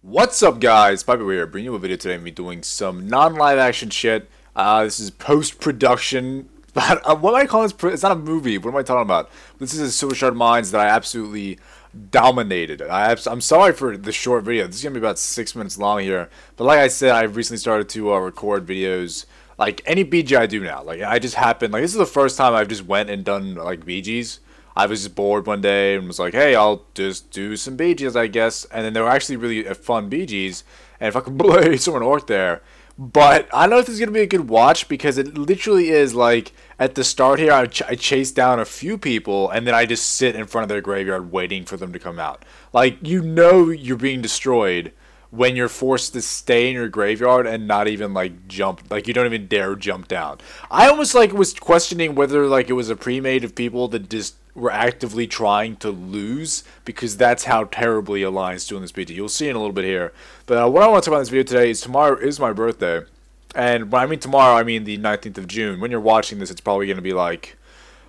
What's up, guys? Pypo here, bringing you a video today of me doing some non-live action shit. This is post-production, but what am I calling this? It's not a movie. What am I talking about? This is a Silver Shard Mines that I absolutely dominated. I'm sorry for the short video. This is gonna be about 6 minutes long here, but like I said, I've recently started to record videos. Like any BG I do now. Like I just happened. Like this is the first time I've just went and done like BGs. I was just bored one day and was like, hey, I'll just do some BGs, I guess. And then they were actually really fun BGs. And fucking boy, someone orked there. But I don't know if this is going to be a good watch because it literally is like at the start here, I chase down a few people and then I just sit in front of their graveyard waiting for them to come out. Like, you know you're being destroyed when you're forced to stay in your graveyard and not even like jump, like you don't even dare jump down. I almost like was questioning whether like it was a pre-made of people that just were actively trying to lose, because that's how terribly Alliance doing this BT. You'll see in a little bit here. But what I want to talk about in this video today is tomorrow is my birthday. And when I mean tomorrow, I mean the 19th of June. When you're watching this, it's probably going to be like,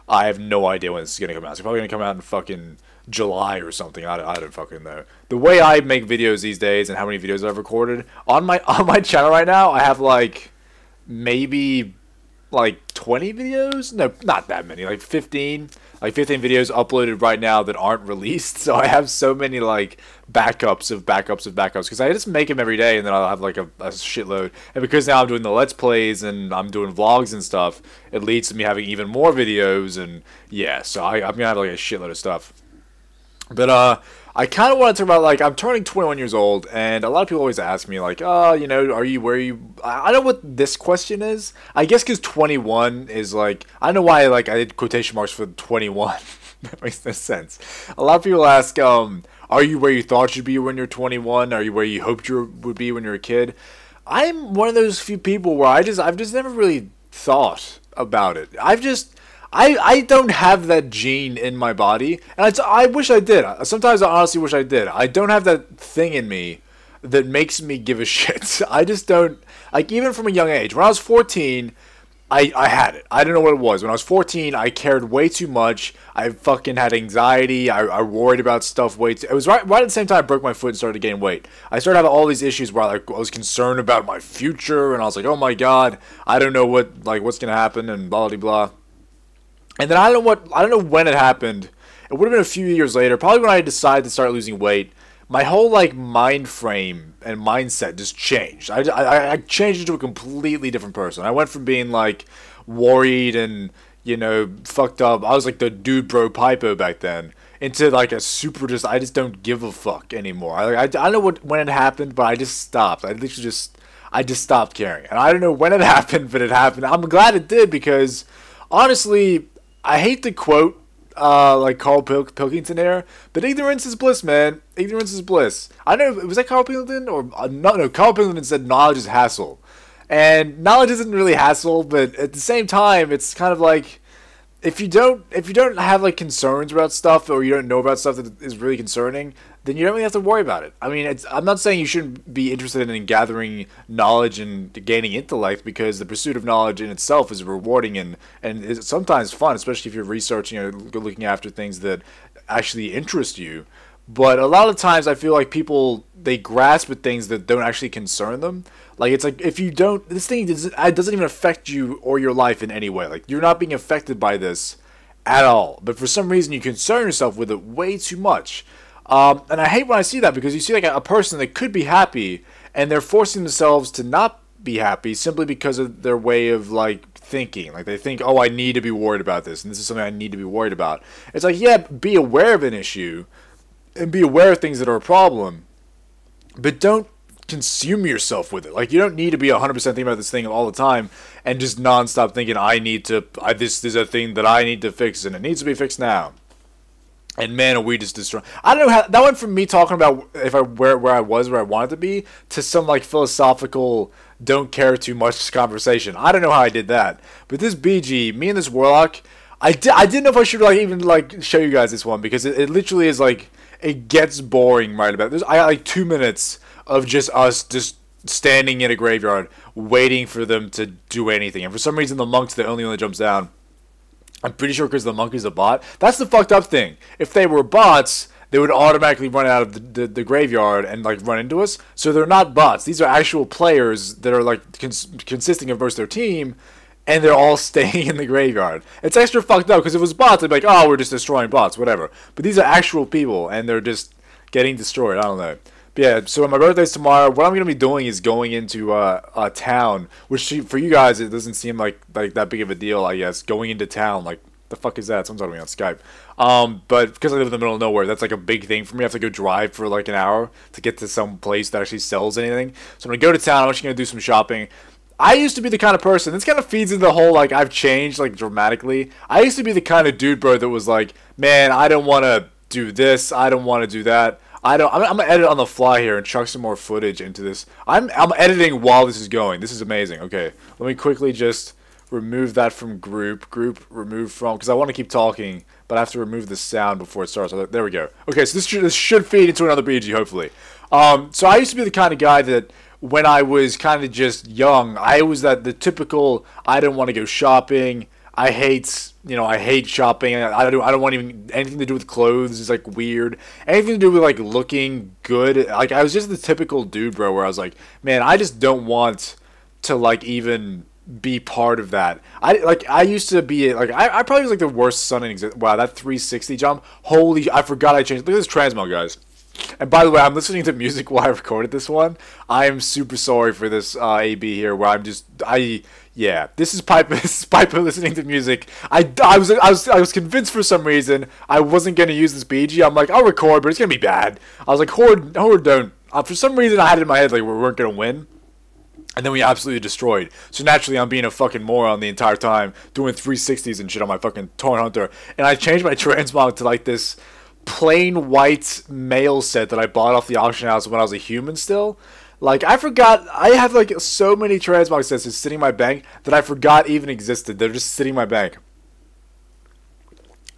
I have no idea when this is going to come out. It's probably going to come out in fucking July or something. I don't fucking know. The way I make videos these days and how many videos I've recorded on my channel right now, I have like maybe like 20 videos. No, not that many. Like 15 videos uploaded right now that aren't released. So I have so many like backups of backups of backups, because I just make them every day and then I'll have like a shitload. And because now I'm doing the Let's Plays and I'm doing vlogs and stuff, it leads to me having even more videos. And yeah, so I'm gonna have like a shitload of stuff. But I kind of want to talk about, like, I'm turning 21 years old, and a lot of people always ask me, like, oh, you know, where are you? I don't know what this question is. I guess because 21 is, like, I don't know why, like, I did quotation marks for 21. That makes no sense. A lot of people ask, are you where you thought you'd be when you're 21? Are you where you hoped you would be when you're a kid? I'm one of those few people where I've just never really thought about it. I don't have that gene in my body, and I wish I did. Sometimes I honestly wish I did. I don't have that thing in me that makes me give a shit. I just don't, like, even from a young age. When I was 14, I had it. I don't know what it was. When I was 14, I cared way too much. I fucking had anxiety. I worried about stuff way too. It was right at the same time I broke my foot and started to gain weight. I started having all these issues where I was concerned about my future, and I was like, oh my god, I don't know what's gonna happen, and blah blah blah. And then I don't know when it happened. It would have been a few years later, probably when I decided to start losing weight. My whole like mind frame and mindset just changed. I changed into a completely different person. I went from being like worried and, you know, fucked up. I was like the dude bro Pypo back then, into like a super I just don't give a fuck anymore. I don't know when it happened, but I just stopped. I just stopped caring. And I don't know when it happened, but it happened. I'm glad it did, because honestly, I hate to quote like Carl Pilkington there, but ignorance is bliss, man. Ignorance is bliss. I don't know, was that Carl Pilkington? Or no, Carl Pilkington said knowledge is hassle. And knowledge isn't really hassle, but at the same time, it's kind of like, if you don't have like concerns about stuff, or you don't know about stuff that is really concerning, then you don't really have to worry about it. I mean, I'm not saying you shouldn't be interested in gathering knowledge and gaining intellect, because the pursuit of knowledge in itself is rewarding and it's sometimes fun, especially if you're researching or looking after things that actually interest you. But a lot of times I feel like people, they grasp at things that don't actually concern them. Like, it's like, if you don't, this thing doesn't even affect you or your life in any way. Like, you're not being affected by this at all. But for some reason, you concern yourself with it way too much. And I hate when I see that, because you see like a person that could be happy, and they're forcing themselves to not be happy simply because of their way of like thinking. Like, they think, oh, I need to be worried about this, and this is something I need to be worried about. It's like, yeah, be aware of an issue and be aware of things that are a problem, but don't consume yourself with it. Like, you don't need to be 100% thinking about this thing all the time and just non-stop thinking, this is a thing that I need to fix, and it needs to be fixed now. And man, are we just destroying. I don't know how that went from me talking about where I was, where I wanted to be, to some like philosophical, don't care too much conversation. I don't know how I did that. But this BG, me and this Warlock, I didn't know if I should like even like show you guys this one, because it literally is like, it gets boring right about this. I got like 2 minutes of just us just standing in a graveyard waiting for them to do anything. And for some reason, the monk's the only one that jumps down. I'm pretty sure because the monk is a bot. That's the fucked up thing. If they were bots, they would automatically run out of the graveyard and like run into us. So they're not bots. These are actual players that are like consisting of most of their team, and they're all staying in the graveyard. It's extra fucked up because if it was bots, they'd be like, oh, we're just destroying bots, whatever. But these are actual people, and they're just getting destroyed. I don't know. But yeah, so my birthday's tomorrow. What I'm going to be doing is going into a town, which for you guys, it doesn't seem like that big of a deal, I guess. Going into town, like, the fuck is that? Someone's talking to me on Skype. But because I live in the middle of nowhere, that's like a big thing for me. I have to go drive for like an hour to get to some place that actually sells anything. So I'm going to go to town. I'm actually going to do some shopping. I used to be the kind of person, this kind of feeds into the whole, like, I've changed, like, dramatically. I used to be the kind of dude, bro, that was like, man, I don't want to do this. I don't want to do that. I'm going to edit on the fly here and chuck some more footage into this. I'm editing while this is going. This is amazing. Okay, let me quickly just remove that from group. Group, remove from, because I want to keep talking, but I have to remove the sound before it starts. So there we go. Okay, so this should feed into another BG, hopefully. So I used to be the kind of guy that when I was kind of just young, I was the typical, I don't want to go shopping. I hate shopping. I don't want even anything to do with clothes. It's like weird. Anything to do with like looking good. Like I was just the typical dude, bro, where I was like, man, I just don't want to like even be part of that. I used to be like I probably was like the worst son in existence. Wow, that 360 jump. Holy, I forgot I changed. Look at this transmog, guys. And by the way, I'm listening to music while I recorded this one. I am super sorry for this AB here, where yeah, this is Pypo. This is Pypo listening to music. I was convinced for some reason I wasn't gonna use this BG. I'm like, I'll record, but it's gonna be bad. I was like, Horde don't. For some reason, I had it in my head like we weren't gonna win. And then we absolutely destroyed. So naturally, I'm being a fucking moron the entire time, doing 360s and shit on my fucking Torn Hunter. And I changed my transmog to like this plain white mail set that I bought off the auction house when I was a human still. Like, I forgot, I have like so many transmog sets just sitting in my bank that I forgot even existed. They're just sitting in my bank.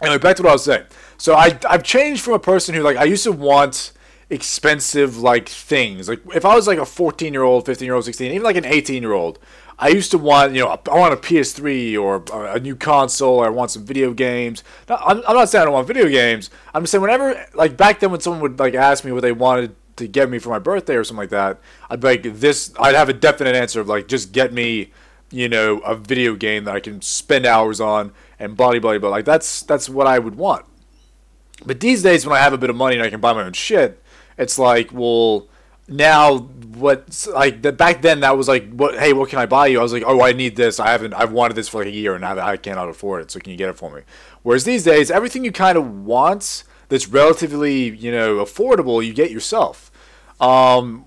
Anyway, back to what I was saying. So I've changed from a person who, like, I used to want expensive, like, things. Like, if I was like a 14-year-old, 15-year-old, 16, even like an 18-year-old, I used to want, I want a PS3 or a new console, or I want some video games. Now, I'm not saying I don't want video games. I'm just saying whenever, like, back then when someone would, like, ask me what they wanted to get me for my birthday or something like that, I'd be like, I'd have a definite answer of, like, just get me, a video game that I can spend hours on and blah, blah, blah. Like, that's what I would want. But these days, when I have a bit of money and I can buy my own shit, it's like, well, now back then that was like, hey, what can I buy you? I was like, oh, I need this. I've wanted this for like a year and now I cannot afford it. So can you get it for me? Whereas these days, everything you kind of want that's relatively, affordable, you get yourself.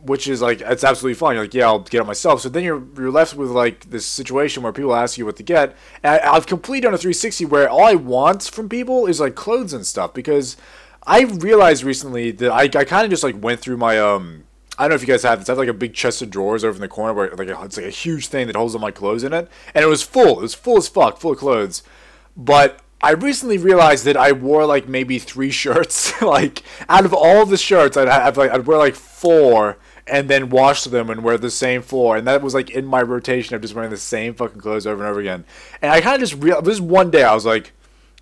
Which is like, it's absolutely fine. You're like, yeah, I'll get it myself. So then you're left with like this situation where people ask you what to get. And I've completed on a 360 where all I want from people is like clothes and stuff, because I realized recently that I kind of just like went through my I don't know if you guys have this. I have like a big chest of drawers over in the corner where like it's like a huge thing that holds all my clothes in it, and it was full. It was full as fuck, full of clothes. But I recently realized that I wore like maybe 3 shirts. Like out of all the shirts, I'd wear like 4 and then wash them and wear the same 4, and that was like in my rotation of just wearing the same fucking clothes over and over again. And I kind of just realized this one day I was like,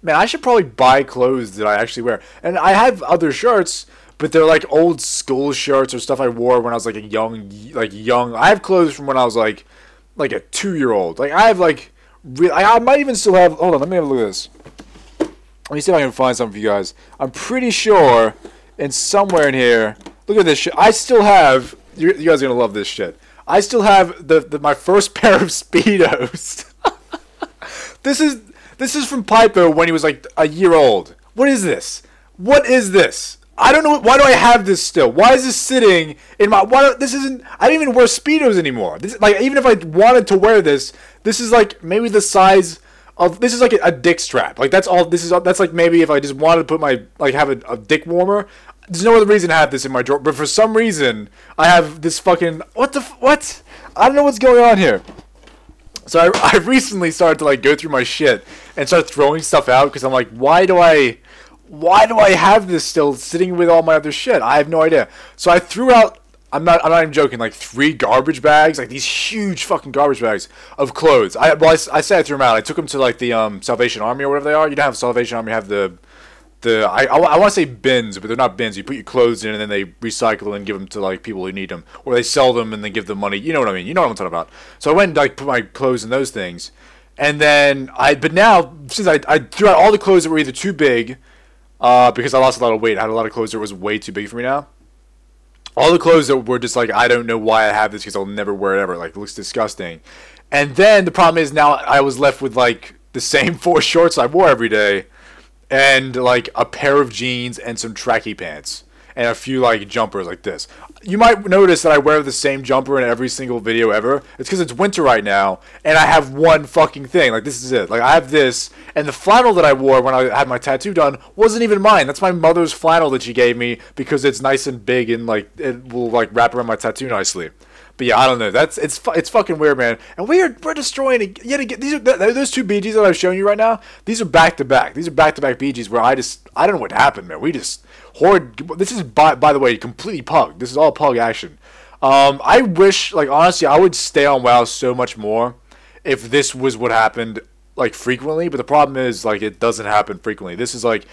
man, I should probably buy clothes that I actually wear. And I have other shirts, but they're like old school shirts or stuff I wore when I was like a young. I have clothes from when I was like a 2-year-old. Like I have like, I might even still have. Hold on, let me have a look at this. Let me see if I can find something for you guys. I'm pretty sure, in somewhere in here. Look at this shit. I still have. You guys are gonna love this shit. I still have my first pair of Speedos. This is from Pypo when he was like a year old. What is this? What is this? I don't know. Why do I have this still? Why is this sitting in my? This isn't. I don't even wear Speedos anymore. This, like, even if I wanted to wear this, this is like maybe the size of. This is like a dick strap. Like that's all. That's like maybe if I just wanted to put have a dick warmer. There's no other reason to have this in my drawer. But for some reason, I have this fucking what? I don't know what's going on here. So I recently started to like go through my shit and start throwing stuff out because I'm like, why do I have this still sitting with all my other shit? I have no idea. So I threw out, I'm not even joking, like 3 garbage bags, like these huge fucking garbage bags of clothes. I say I threw them out. I took them to like the Salvation Army or whatever they are. You don't have Salvation Army, you have the the I want to say bins, but they're not bins. You put your clothes in and then they recycle and give them to like people who need them, or they sell them and then give them money. You know what I mean? You know what I'm talking about. So I went and like put my clothes in those things, and then but now since I threw out all the clothes that were either too big, because I lost a lot of weight. I had a lot of clothes that was way too big for me now. All the clothes that were just like, I don't know why I have this because I'll never wear it ever. Like, it looks disgusting. And then the problem is now I was left with like the same 4 shorts I wore every day, and like a pair of jeans and some tracky pants and a few like jumpers like this. You might notice that I wear the same jumper in every single video ever. It's because it's winter right now and I have one fucking thing. Like, this is it. Like, I have this, and the flannel that I wore when I had my tattoo done wasn't even mine. That's my mother's flannel that she gave me because it's nice and big and like it will like wrap around my tattoo nicely. But yeah, I don't know. It's fucking weird, man. And we're destroying it yet again. These are those 2 BGs that I've shown you right now. These are back to back. These are back to back BGs where I don't know what happened, man. We just horde. This is by the way completely pug. This is all pug action. I wish, like, honestly, I would stay on WoW so much more if this was what happened like frequently. But the problem is, like, it doesn't happen frequently. This is like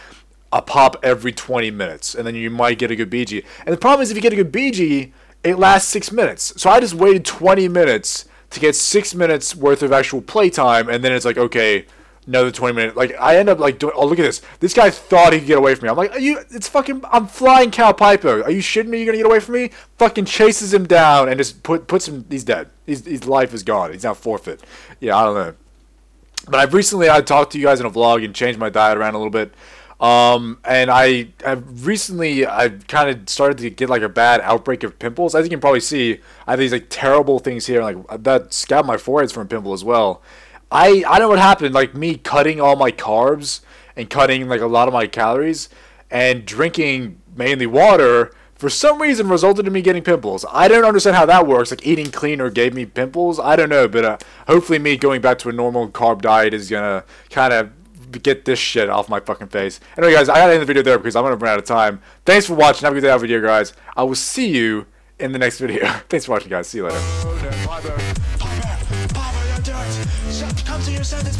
a pop every 20 minutes, and then you might get a good BG. And the problem is, if you get a good BG, it lasts 6 minutes. So I just waited 20 minutes to get 6 minutes worth of actual playtime, and then it's like, okay, another 20 minutes. Like, I end up like doing, oh, look at this. This guy thought he could get away from me. I'm like, I'm flying cow Pypo. Are you shitting me? You're gonna get away from me? Fucking chases him down and just puts him, he's dead. His life is gone. He's now forfeit. Yeah, I don't know. But I talked to you guys in a vlog and changed my diet around a little bit. And I've kind of started to get like a bad outbreak of pimples. As you can probably see, I have these like terrible things here, like that scab on my forehead's from a pimple as well. I don't know what happened, like me cutting all my carbs and cutting like a lot of my calories and drinking mainly water for some reason resulted in me getting pimples. I don't understand how that works. Like, eating cleaner gave me pimples. I don't know, but hopefully me going back to a normal carb diet is gonna kind of get this shit off my fucking face. Anyway, guys, I gotta end the video there because I'm gonna run out of time. Thanks for watching. Have a good day out video, guys. I will see you in the next video. Thanks for watching, guys. See you later. Come to your sentence,